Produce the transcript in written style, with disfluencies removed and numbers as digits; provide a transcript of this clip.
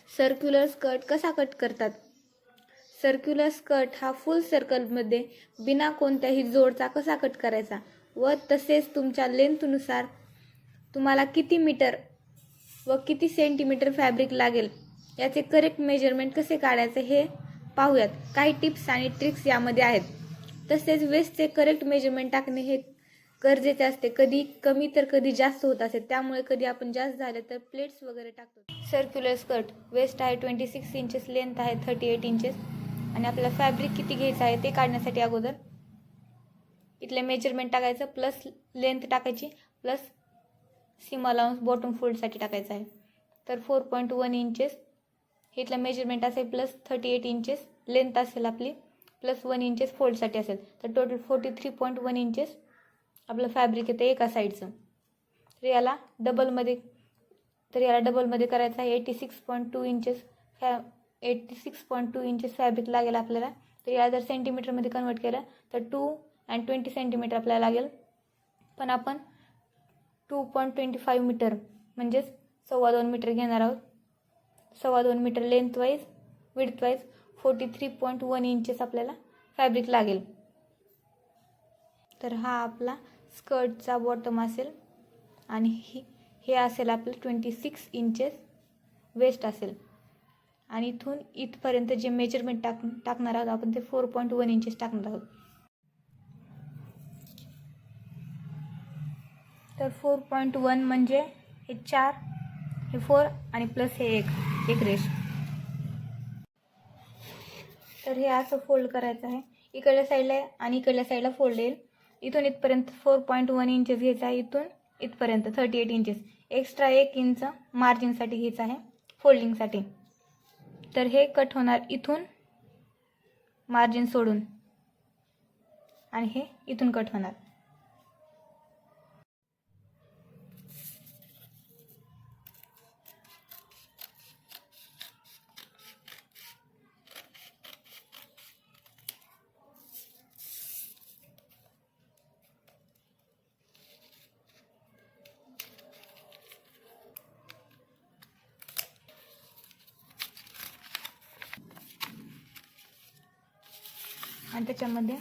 Circular skirt कसा cut करतात? Circular skirt हा फुल सर्कलमध्ये बिना कोणत्याही जोडचा कसा कट करायचा व तसेच तुमच्या लेंथनुसार तुम्हाला किती मीटर व किती सेंटीमीटर फॅब्रिक लागेल याचे करेक्ट मेजरमेंट कसे काढायचे हे पाहूयात. काही टिप्स आणि ट्रिक्स यामध्ये आहेत. तसेच वेस्टचे करेक्ट मेजरमेंट टाकणे हे गरजेचे असते. कधी कमी तर कधी जास्त होत असते, त्यामुळे कधी आपण जास्त झाले तर प्लेट्स वगैरे टाकतो. सर्क्युलर स्कर्ट वेस्ट आहे 26 इंचेस, लेंथ आहे 38 इंचेस आणि आपल्याला फॅब्रिक किती घ्यायचं आहे ते काढण्यासाठी अगोदर इथले मेजरमेंट टाकायचं, प्लस लेंथ टाकायची, प्लस सीम अलाउन्स बॉटम फोल्डसाठी टाकायचं आहे. तर 4.1 इंचेस हे इथलं मेजरमेंट असेल, प्लस 38 इंचेस लेंथ असेल आपली, प्लस 1 इंचेस फोल्डसाठी असेल, तर टोटल 43.1 इंचेस आपलं फॅब्रिक येतं एका साईडचं. तर याला डबलमध्ये करायचं आहे. 86.2 इंचेस फॅब्रिक लागेल आपल्याला. तर याला जर सेंटीमीटरमध्ये कन्वर्ट केलं तर 2.20 सेंटीमीटर आपल्याला लागेल. पण आपण 2.25 मीटर म्हणजेच 2.25 मीटर घेणार आहोत. 2.25 मीटर लेंथवाईज, विड्थवाईज 43.1 इंचेस आपल्याला फॅब्रिक लागेल. तर हा आपला स्कर्टचा बॉटम असेल आणि हे असेल आपलं 26 इंचेस वेस्ट असेल आणि इथून इथपर्यंत जे मेजरमेंट टाकणार आहोत आपण ते 4.1 इंचेस टाकणार आहोत. तर 4.1 म्हणजे हे 4, हे 4 आणि प्लस हे एक रेष. तर हे असं फोल्ड करायचं आहे. इकडल्या साईडला आणि इकडल्या साईडला फोल्ड येईल. इथून इथपर्यंत 4.1 इंचेस घ्यायचं आहे. इथून इथपर्यंत 38 इंचेस. एक्स्ट्रा 1 इंच मार्जिनसाठी घ्यायचं आहे फोल्डिंगसाठी. तर हे कट होणार इथून मार्जिन सोडून आणि हे इथून कट होणार. आणि त्याच्यामध्ये